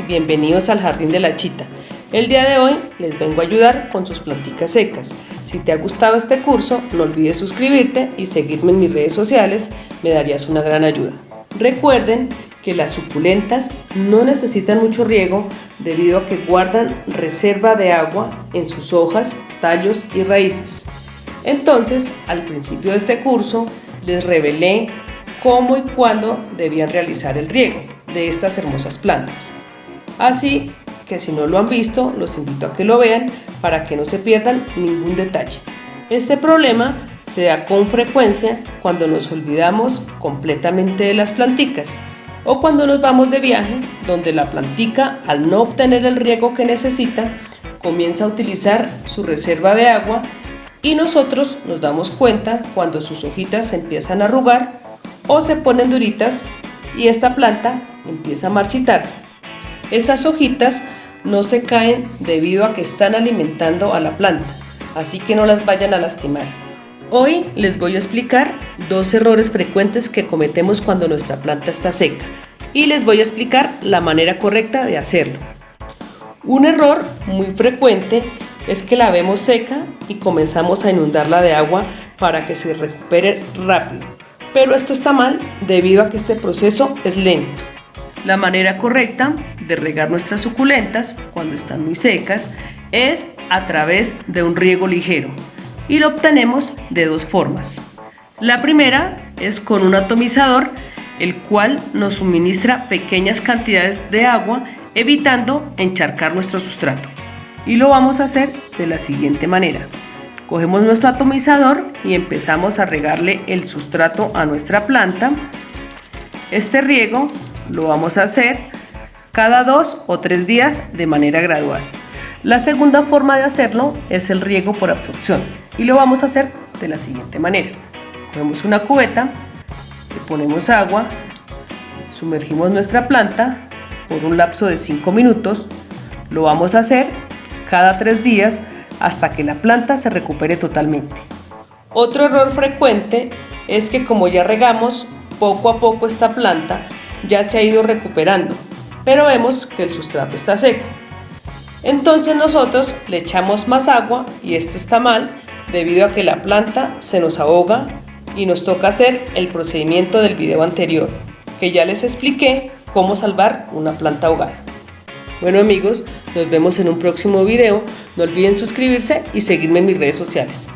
y bienvenidos al Jardín de la Chita. El día de hoy les vengo a ayudar con sus planticas secas. Si te ha gustado este curso, no olvides suscribirte y seguirme en mis redes sociales, me darías una gran ayuda. Recuerden que las suculentas no necesitan mucho riego debido a que guardan reserva de agua en sus hojas, tallos y raíces. Entonces, al principio de este curso, les revelé cómo y cuándo debían realizar el riego de estas hermosas plantas. Así que si no lo han visto, los invito a que lo vean para que no se pierdan ningún detalle. Este problema se da con frecuencia cuando nos olvidamos completamente de las planticas o cuando nos vamos de viaje donde la plantica, al no obtener el riego que necesita, comienza a utilizar su reserva de agua y nosotros nos damos cuenta cuando sus hojitas se empiezan a arrugar o se ponen duritas y esta planta empieza a marchitarse. Esas hojitas no se caen debido a que están alimentando a la planta, así que no las vayan a lastimar. Hoy les voy a explicar 2 errores frecuentes que cometemos cuando nuestra planta está seca y les voy a explicar la manera correcta de hacerlo. Un error muy frecuente es que la vemos seca y comenzamos a inundarla de agua para que se recupere rápido, pero esto está mal debido a que este proceso es lento. La manera correcta de regar nuestras suculentas cuando están muy secas es a través de un riego ligero y lo obtenemos de 2 formas. La primera es con un atomizador, el cual nos suministra pequeñas cantidades de agua evitando encharcar nuestro sustrato. Y lo vamos a hacer de la siguiente manera. Cogemos nuestro atomizador y empezamos a regarle el sustrato a nuestra planta. Este riego lo vamos a hacer cada 2 o 3 días de manera gradual. La segunda forma de hacerlo es el riego por absorción y lo vamos a hacer de la siguiente manera. Cogemos una cubeta, le ponemos agua, sumergimos nuestra planta por un lapso de 5 minutos. Lo vamos a hacer cada 3 días hasta que la planta se recupere totalmente. Otro error frecuente es que como ya regamos, poco a poco esta planta ya se ha ido recuperando, pero vemos que el sustrato está seco. Entonces nosotros le echamos más agua y esto está mal debido a que la planta se nos ahoga y nos toca hacer el procedimiento del video anterior, que ya les expliqué cómo salvar una planta ahogada. Bueno amigos, nos vemos en un próximo video. No olviden suscribirse y seguirme en mis redes sociales.